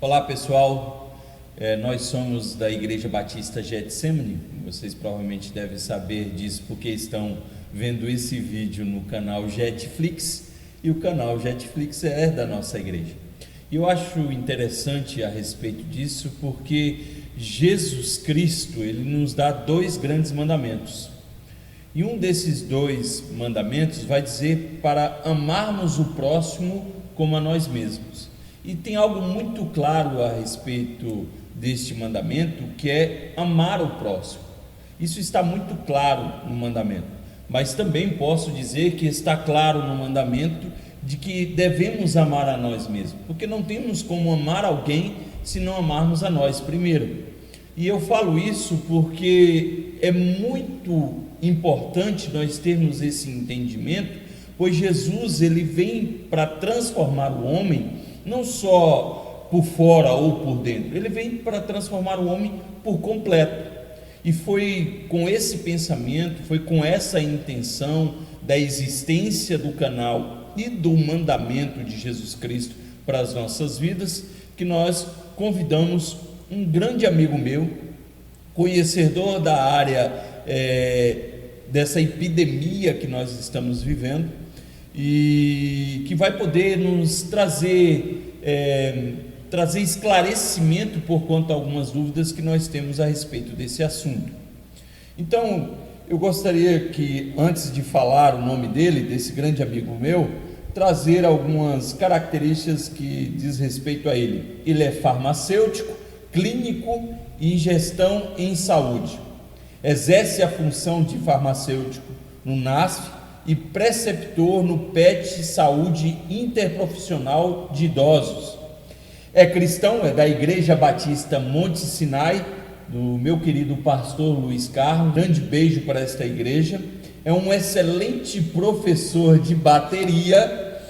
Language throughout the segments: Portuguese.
Olá pessoal, nós somos da Igreja Batista Getsemane. Vocês provavelmente devem saber disso porque estão vendo esse vídeo no canal Jetflix, e o canal Jetflix é da nossa igreja. E eu acho interessante a respeito disso porque Jesus Cristo, ele nos dá dois grandes mandamentos. E um desses dois mandamentos vai dizer para amarmos o próximo como a nós mesmos. E tem algo muito claro a respeito deste mandamento, que é amar o próximo. Isso está muito claro no mandamento, mas também posso dizer que está claro no mandamento de que devemos amar a nós mesmos, porque não temos como amar alguém se não amarmos a nós primeiro. E eu falo isso porque é muito importante nós termos esse entendimento, pois Jesus, ele vem para transformar o homem não só por fora ou por dentro, ele vem para transformar o homem por completo. E foi com esse pensamento, foi com essa intenção da existência do canal e do mandamento de Jesus Cristo para as nossas vidas, que nós convidamos um grande amigo meu, conhecedor da área dessa epidemia que nós estamos vivendo, e que vai poder nos trazer esclarecimento por conta de algumas dúvidas que nós temos a respeito desse assunto. Então, eu gostaria que, antes de falar o nome dele, desse grande amigo meu, trazer algumas características que diz respeito a ele. Ele é farmacêutico, clínico e gestão em saúde. Exerce a função de farmacêutico no NASF e preceptor no PET Saúde Interprofissional de Idosos. É cristão, é da Igreja Batista Monte Sinai, do meu querido pastor Luiz Carlos. Grande beijo para esta igreja. É um excelente professor de bateria,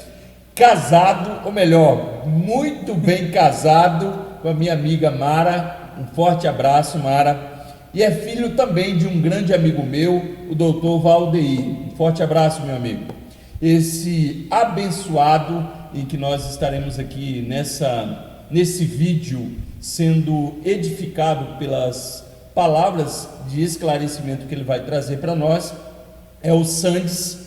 casado, ou melhor, muito bem casado com a minha amiga Mara. Um forte abraço, Mara. E é filho também de um grande amigo meu, o doutor Valdeir. Um forte abraço, meu amigo. Esse abençoado em que nós estaremos aqui nesse vídeo sendo edificado pelas palavras de esclarecimento que ele vai trazer para nós, é o Sandes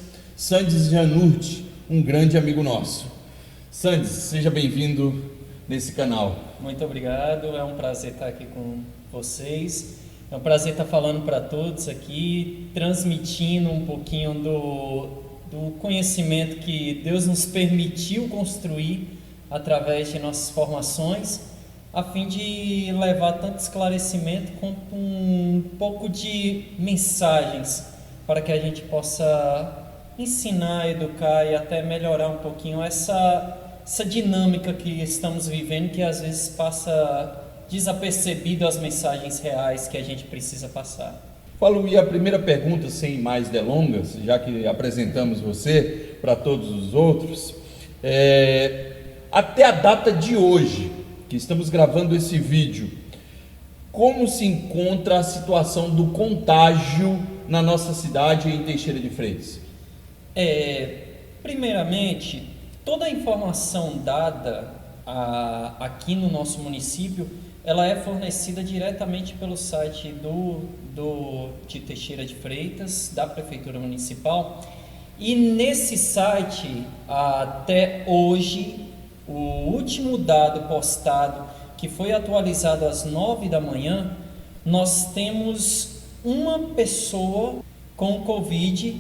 Janurti, um grande amigo nosso. Sandes, seja bem-vindo nesse canal. Muito obrigado, é um prazer estar aqui com vocês. É um prazer estar falando para todos aqui, transmitindo um pouquinho do conhecimento que Deus nos permitiu construir através de nossas formações, a fim de levar tanto esclarecimento quanto um pouco de mensagens para que a gente possa ensinar, educar e até melhorar um pouquinho essa dinâmica que estamos vivendo, que às vezes passa desapercebido as mensagens reais que a gente precisa passar. E a primeira pergunta, sem mais delongas, já que apresentamos você para todos os outros, até a data de hoje, que estamos gravando esse vídeo, como se encontra a situação do contágio na nossa cidade em Teixeira de Freitas? Primeiramente, toda a informação dada aqui no nosso município, ela é fornecida diretamente pelo site de Teixeira de Freitas, da Prefeitura Municipal, e nesse site, até hoje, o último dado postado, que foi atualizado às 9 da manhã, nós temos uma pessoa com Covid,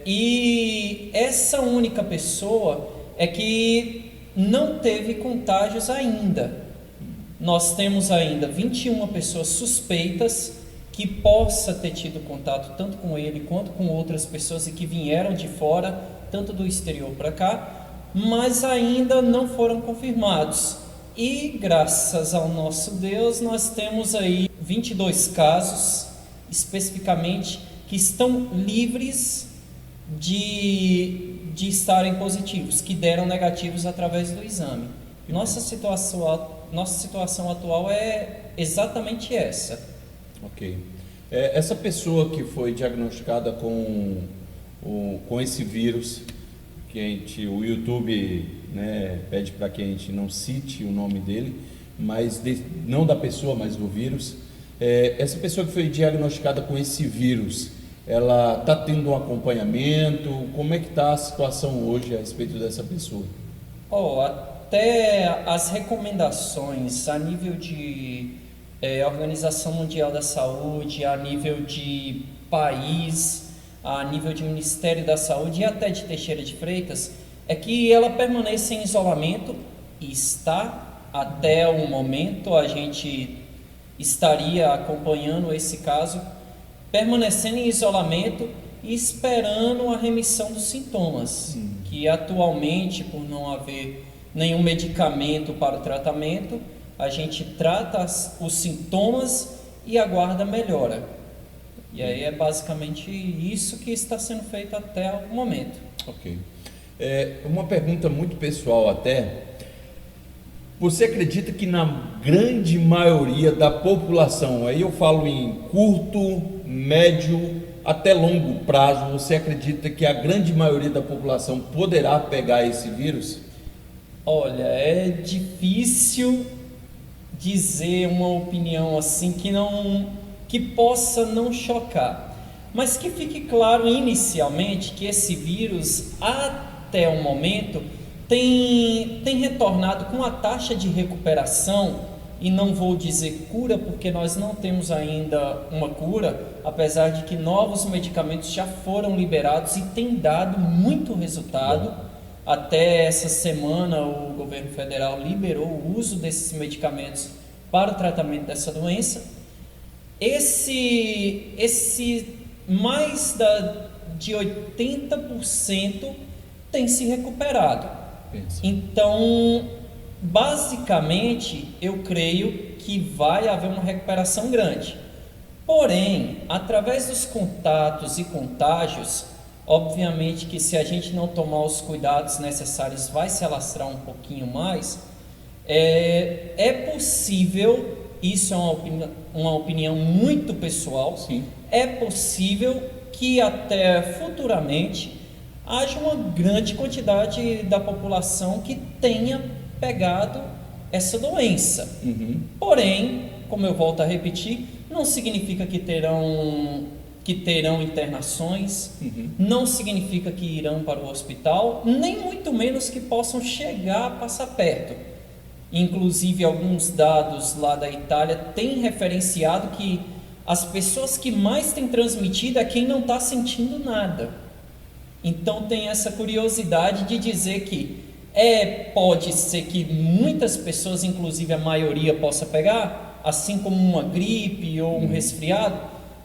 e essa única pessoa é que não teve contágios ainda. Nós temos ainda 21 pessoas suspeitas que possa ter tido contato tanto com ele quanto com outras pessoas e que vieram de fora, tanto do exterior para cá, mas ainda não foram confirmados. E graças ao nosso Deus, nós temos aí 22 casos especificamente que estão livres de estarem positivos, que deram negativos através do exame. Nossa situação atual é exatamente essa. Ok. Essa pessoa que foi diagnosticada com esse vírus, que o YouTube né, pede para que a gente não cite o nome dele, mas não da pessoa, mas do vírus. Essa pessoa que foi diagnosticada com esse vírus, ela está tendo um acompanhamento? Como é que está a situação hoje a respeito dessa pessoa? Até as recomendações a nível de Organização Mundial da Saúde, a nível de país, a nível de Ministério da Saúde e até de Teixeira de Freitas, é que ela permaneça em isolamento, e está até o momento. A gente estaria acompanhando esse caso, permanecendo em isolamento e esperando a remissão dos sintomas, que atualmente, por não haver nenhum medicamento para o tratamento, a gente trata os sintomas e aguarda melhora. E aí é basicamente isso que está sendo feito até o momento. Ok. Uma pergunta muito pessoal até. Você acredita que na grande maioria da população, aí eu falo em curto, médio, até longo prazo, você acredita que a grande maioria da população poderá pegar esse vírus? Olha, é difícil dizer uma opinião assim que possa não chocar, mas que fique claro inicialmente que esse vírus, até o momento, tem retornado com a taxa de recuperação, e não vou dizer cura, porque nós não temos ainda uma cura, apesar de que novos medicamentos já foram liberados e tem dado muito resultado. Até essa semana o governo federal liberou o uso desses medicamentos para o tratamento dessa doença. Esse mais de 80% tem se recuperado. Então, basicamente, eu creio que vai haver uma recuperação grande. Porém, através dos contatos e contágios, obviamente que se a gente não tomar os cuidados necessários, vai se alastrar um pouquinho mais. É possível, isso é uma opinião muito pessoal, sim, é possível que até futuramente haja uma grande quantidade da população que tenha pegado essa doença. Porém, como eu volto a repetir, não significa que terão internações, não significa que irão para o hospital, nem muito menos que possam chegar a passar perto. Inclusive, alguns dados lá da Itália têm referenciado que as pessoas que mais têm transmitido é quem não está sentindo nada. Então tem essa curiosidade de dizer que pode ser que muitas pessoas, inclusive a maioria, possa pegar, assim como uma gripe ou um resfriado.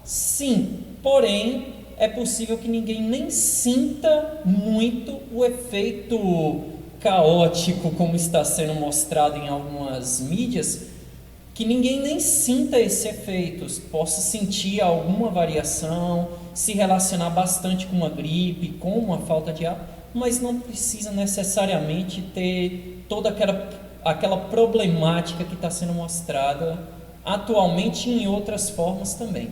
Sim, porém é possível que ninguém nem sinta muito o efeito caótico, como está sendo mostrado em algumas mídias, que ninguém nem sinta esse efeito, possa sentir alguma variação, se relacionar bastante com uma gripe, com uma falta de ar, mas não precisa necessariamente ter toda aquela problemática que está sendo mostrada atualmente em outras formas também.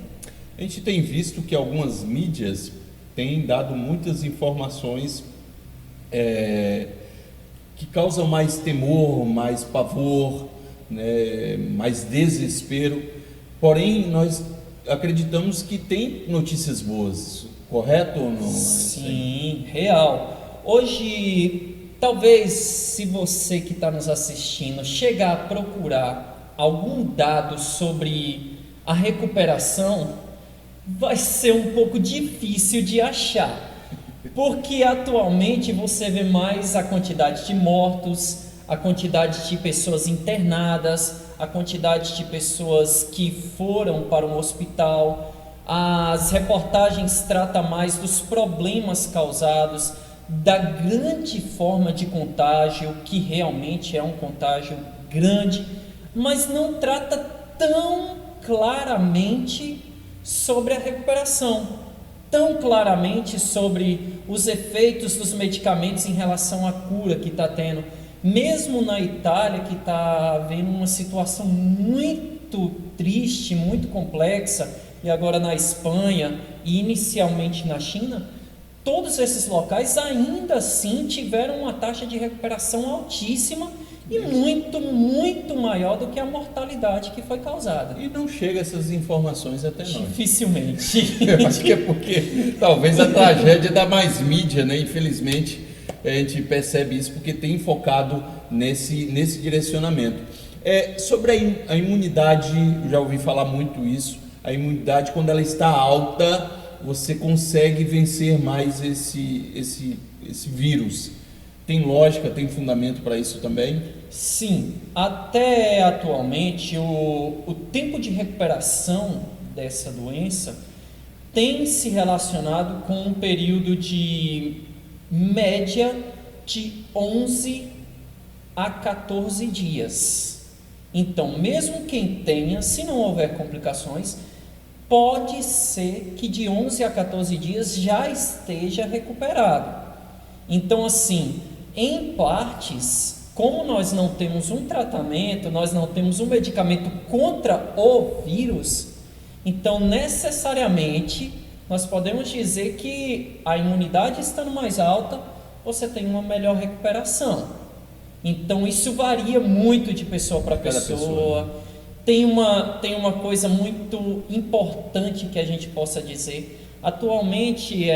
A gente tem visto que algumas mídias têm dado muitas informações que causam mais temor, mais pavor, né, mais desespero. Porém, nós acreditamos que tem notícias boas, correto ou não? Sim, real. Hoje, talvez, se você que está nos assistindo chegar a procurar algum dado sobre a recuperação, vai ser um pouco difícil de achar, porque atualmente você vê mais a quantidade de mortos, a quantidade de pessoas internadas, a quantidade de pessoas que foram para um hospital. As reportagens tratam mais dos problemas causados, da grande forma de contágio, que realmente é um contágio grande, mas não trata tão claramente sobre a recuperação, tão claramente sobre os efeitos dos medicamentos em relação à cura que está tendo. Mesmo na Itália, que está havendo uma situação muito triste, muito complexa, e agora na Espanha e inicialmente na China, todos esses locais ainda assim tiveram uma taxa de recuperação altíssima e muito, muito maior do que a mortalidade que foi causada. E não chega essas informações até nós. Dificilmente. Eu acho que é porque talvez a tragédia dá mais mídia, né? Infelizmente, a gente percebe isso porque tem focado nesse direcionamento. Sobre a imunidade, eu já ouvi falar muito isso, a imunidade quando ela está alta, você consegue vencer mais esse vírus. Tem lógica, tem fundamento para isso também? Sim, até atualmente o tempo de recuperação dessa doença tem se relacionado com um período de média de 11 a 14 dias. Então, mesmo quem tenha, se não houver complicações, pode ser que de 11 a 14 dias já esteja recuperado. Então, assim, em partes, como nós não temos um tratamento, nós não temos um medicamento contra o vírus, então necessariamente nós podemos dizer que a imunidade estando mais alta, você tem uma melhor recuperação. Então isso varia muito de pessoa para pessoa. Tem uma coisa muito importante que a gente possa dizer. Atualmente,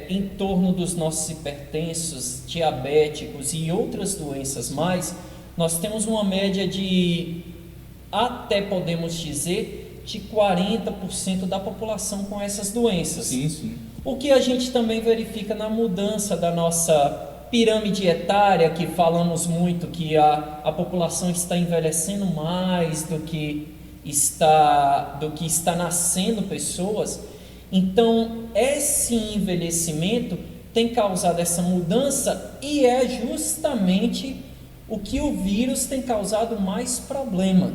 em torno dos nossos hipertensos, diabéticos e outras doenças mais, nós temos uma média de, até podemos dizer, de 40% da população com essas doenças. Sim, sim. O que a gente também verifica na mudança da nossa pirâmide etária, que falamos muito que a população está envelhecendo mais do que está nascendo pessoas. Então, esse envelhecimento tem causado essa mudança e é justamente o que o vírus tem causado mais problema.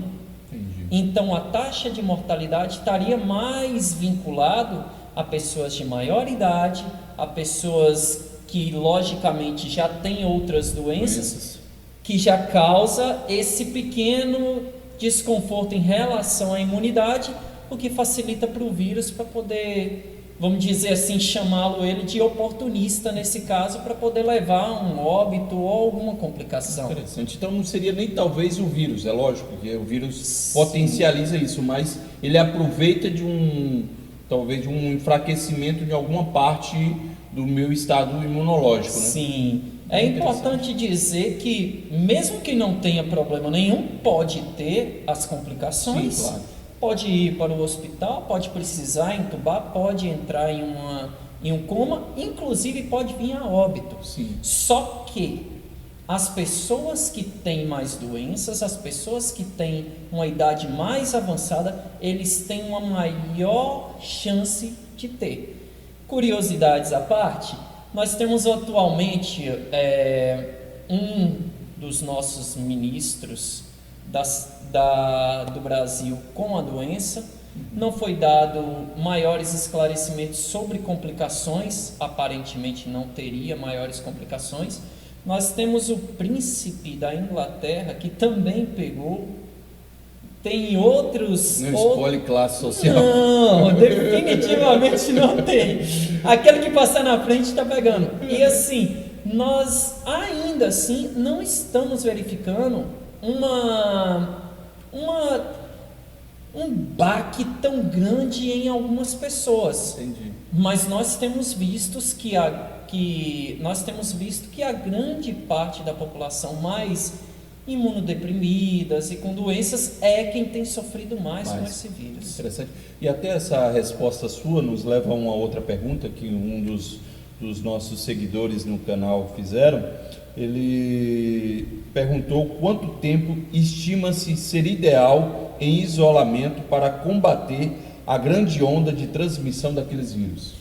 Entendi. Então, a taxa de mortalidade estaria mais vinculado a pessoas de maior idade, a pessoas que logicamente já têm outras doenças, que já causa esse pequeno desconforto em relação à imunidade, o que facilita para o vírus para poder, vamos dizer assim, chamá-lo ele de oportunista nesse caso, para poder levar a um óbito ou alguma complicação. Interessante. Então não seria nem talvez o vírus, é lógico que o vírus potencializa isso, mas ele aproveita talvez de um enfraquecimento de alguma parte do meu estado imunológico, né? Sim. É importante dizer que mesmo que não tenha problema nenhum, pode ter as complicações. Sim, claro. Pode ir para o hospital, pode precisar entubar, pode entrar em um coma, inclusive pode vir a óbito. Sim. Só que as pessoas que têm mais doenças, as pessoas que têm uma idade mais avançada, eles têm uma maior chance de ter. Curiosidades à parte, nós temos atualmente um dos nossos ministros do Brasil com a doença. Não foi dado maiores esclarecimentos sobre complicações, aparentemente não teria maiores complicações. Nós temos o príncipe da Inglaterra que também pegou. Tem outros... Não escolhe classe social. Não, definitivamente não tem. Aquele que passar na frente está pegando. E assim, nós ainda assim não estamos verificando um baque tão grande em algumas pessoas. Entendi. Mas nós temos visto que a grande parte da população mais imunodeprimidas e com doenças é quem tem sofrido mais com esse vírus. Interessante. E até essa resposta sua nos leva a uma outra pergunta que um dos nossos seguidores no canal fizeram. Ele perguntou quanto tempo estima-se ser ideal em isolamento para combater a grande onda de transmissão daqueles vírus.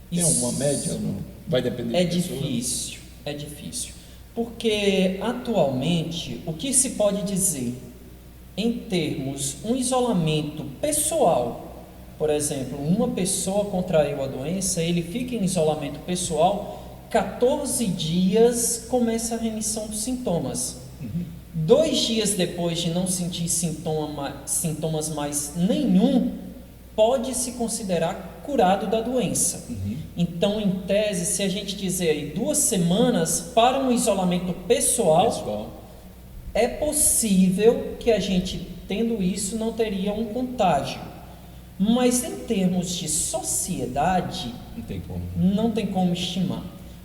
Tem uma média ou não? Vai depender É de pessoa? difícil, é difícil. Porque atualmente o que se pode dizer em termos um isolamento pessoal, por exemplo, uma pessoa contraiu a doença, ele fica em isolamento pessoal, 14 dias começa a remissão dos sintomas. 2 dias depois de não sentir sintomas mais nenhum, pode-se considerar curado da doença. Então, em tese, se a gente dizer aí 2 semanas para um isolamento pessoal, é possível que a gente, tendo isso, não teria um contágio. Mas em termos de sociedade, não tem como estimar.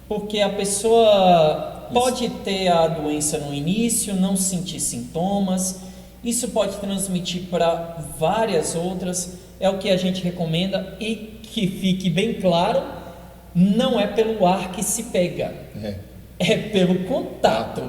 Porque a pessoa pode ter a doença no início, não sentir sintomas, isso pode transmitir para várias outras, é o que a gente recomenda, e que fique bem claro, não é pelo ar que se pega, é pelo contato.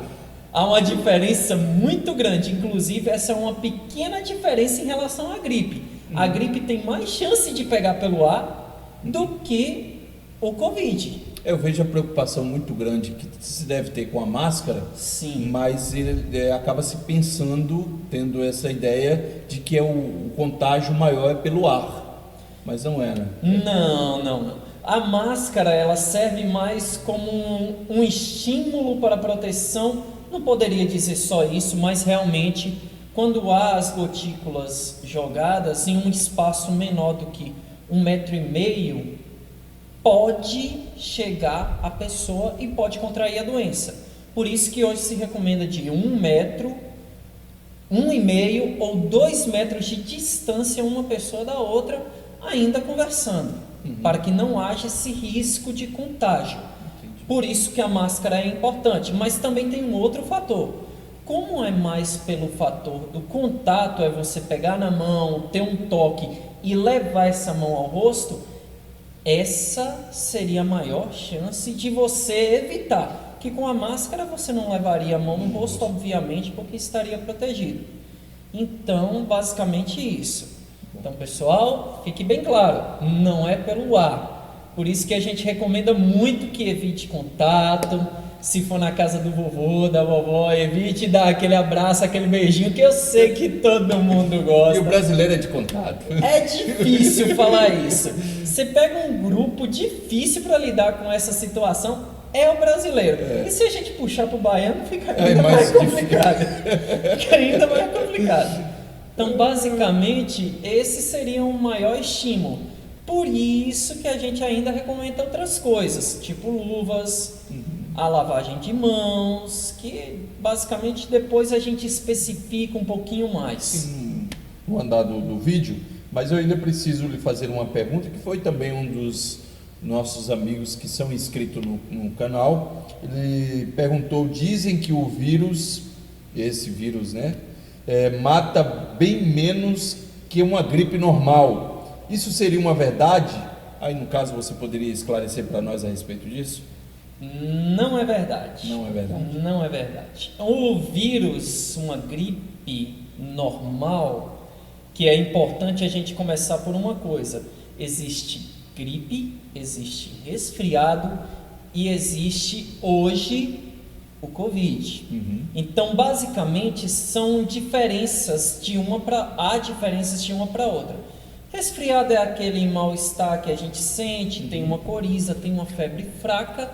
Há uma diferença muito grande, inclusive essa é uma pequena diferença em relação à gripe. A gripe tem mais chance de pegar pelo ar do que o Covid. Eu vejo a preocupação muito grande que se deve ter com a máscara. Sim. Mas ele acaba se pensando, tendo essa ideia de que o contágio maior é pelo ar, mas não é, né? Não. A máscara, ela serve mais como um estímulo para a proteção, não poderia dizer só isso, mas realmente quando há as gotículas jogadas em um espaço menor do que 1,5 m, pode chegar a pessoa e pode contrair a doença. Por isso que hoje se recomenda de 1 metro, 1,5 ou 2 metros de distância uma pessoa da outra, ainda conversando, para que não haja esse risco de contágio. Por isso que a máscara é importante, mas também tem um outro fator. Como é mais pelo fator do contato, é você pegar na mão, ter um toque e levar essa mão ao rosto, essa seria a maior chance de você evitar. Que com a máscara você não levaria a mão no rosto, obviamente, porque estaria protegido. Então, basicamente isso. Então, pessoal, fique bem claro, não é pelo ar. Por isso que a gente recomenda muito que evite contato. Se for na casa do vovô, da vovó, evite dar aquele abraço, aquele beijinho, que eu sei que todo mundo gosta. E o brasileiro é de contato. É difícil falar isso. Você pega um grupo difícil para lidar com essa situação, é o brasileiro. E se a gente puxar para o baiano, fica ainda mais complicado. Fica ainda mais complicado. Então, basicamente, esse seria o maior estímulo. Por isso que a gente ainda recomenda outras coisas, tipo luvas, a lavagem de mãos, que basicamente depois a gente especifica um pouquinho mais. No andar do vídeo, mas eu ainda preciso lhe fazer uma pergunta, que foi também um dos nossos amigos que são inscritos no canal. Ele perguntou, dizem que o vírus, esse vírus, né, mata bem menos que uma gripe normal. Isso seria uma verdade? Aí, no caso, você poderia esclarecer para nós a respeito disso? Não é verdade. Não é verdade. Não é verdade. O vírus, uma gripe normal, que é importante a gente começar por uma coisa. Existe gripe, existe resfriado e existe hoje o Covid. Então, basicamente, são diferenças de uma para outra. Resfriado é aquele mal-estar que a gente sente, tem uma coriza, tem uma febre fraca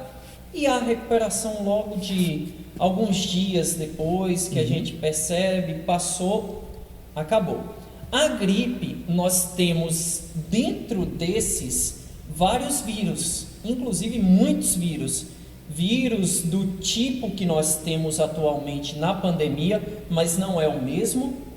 e a recuperação logo de alguns dias depois que a gente percebe, passou, acabou. A gripe, nós temos dentro desses vários vírus, inclusive muitos vírus. Vírus do tipo que nós temos atualmente na pandemia, mas não é o mesmo.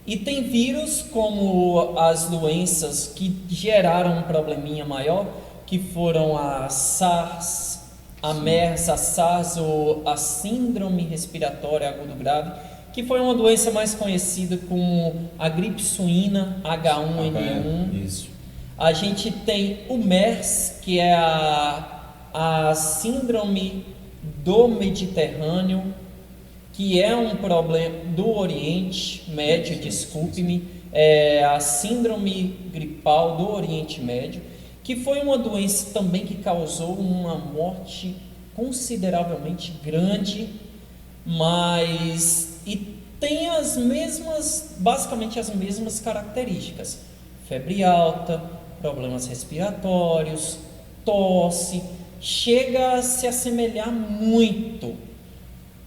E tem vírus como as doenças que geraram um probleminha maior, que foram a SARS, a MERS, a SARS ou a Síndrome Respiratória Aguda Grave, que foi uma doença mais conhecida como a gripe suína H1N1. Isso. A gente tem o MERS, que é a Síndrome do Mediterrâneo, que é um problema do Oriente Médio, desculpe-me, a Síndrome Gripal do Oriente Médio, que foi uma doença também que causou uma morte consideravelmente grande, mas e tem basicamente as mesmas características: febre alta, problemas respiratórios, tosse, chega a se assemelhar muito.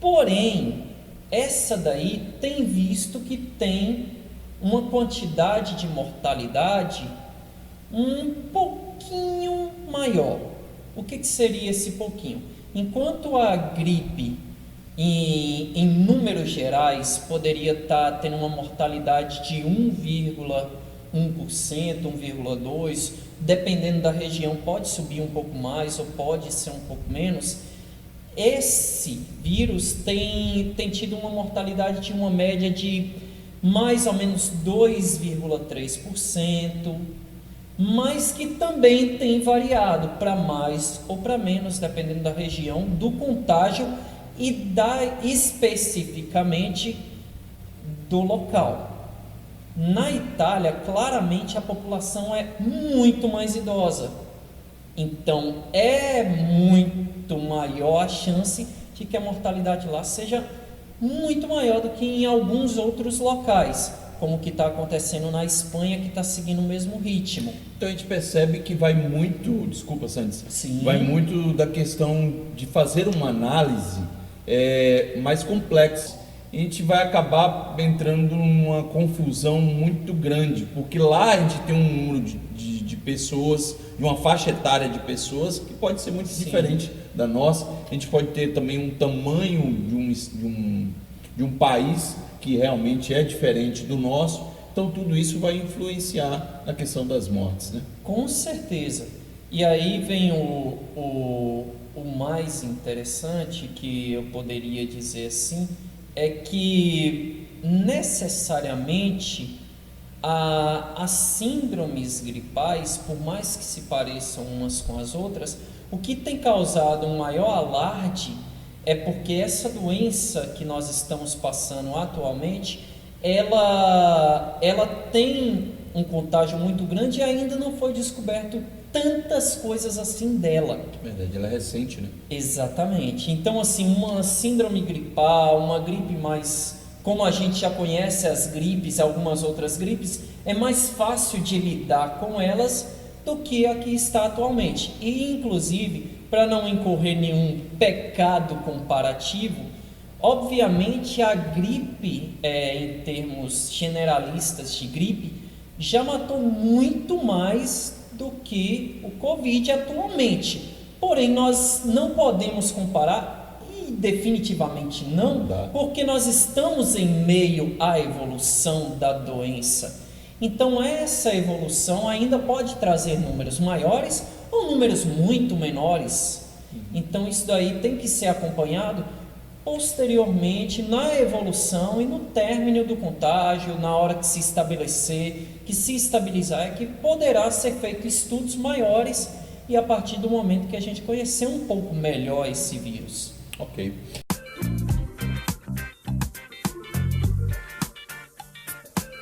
Porém, essa daí tem visto que tem uma quantidade de mortalidade um pouquinho maior. O que seria esse pouquinho? Enquanto a gripe, em números gerais, poderia estar tendo uma mortalidade de 1,1%, 1,2%, dependendo da região, pode subir um pouco mais ou pode ser um pouco menos. Esse vírus tem tido uma mortalidade de uma média de mais ou menos 2,3%, mas que também tem variado para mais ou para menos, dependendo da região, do contágio e especificamente do local. Na Itália, claramente a população é muito mais idosa, então é muito maior a chance de que a mortalidade lá seja muito maior do que em alguns outros locais, como o que está acontecendo na Espanha, que está seguindo o mesmo ritmo. Então a gente percebe que vai muito, desculpa Santos, Sim. vai muito da questão de fazer uma análise mais complexa. A gente vai acabar entrando numa confusão muito grande, porque lá a gente tem um número de pessoas, de uma faixa etária de pessoas que pode ser muito diferente da nossa. A gente pode ter também um tamanho de um país que realmente é diferente do nosso. Então tudo isso vai influenciar na questão das mortes, né? Com certeza. E aí vem o mais interessante, que eu poderia dizer assim, é que necessariamente as síndromes gripais, por mais que se pareçam umas com as outras, o que tem causado um maior alarde é porque essa doença que nós estamos passando atualmente, ela tem um contágio muito grande e ainda não foi descoberto tantas coisas assim dela. Na verdade, ela é recente, né? Exatamente. Então, assim, uma síndrome gripal, uma gripe mais, como a gente já conhece as gripes, algumas outras gripes, é mais fácil de lidar com elas do que a que está atualmente. E, inclusive, para não incorrer nenhum pecado comparativo, obviamente a gripe, em termos generalistas de gripe, já matou muito mais do que o Covid atualmente. Porém, nós não podemos comparar, e definitivamente não, porque nós estamos em meio à evolução da doença. Então, essa evolução ainda pode trazer números maiores ou números muito menores. Então, isso daí tem que ser acompanhado posteriormente na evolução e no término do contágio, na hora que se estabelecer, que se estabilizar, é que poderá ser feito estudos maiores e a partir do momento que a gente conhecer um pouco melhor esse vírus. Ok.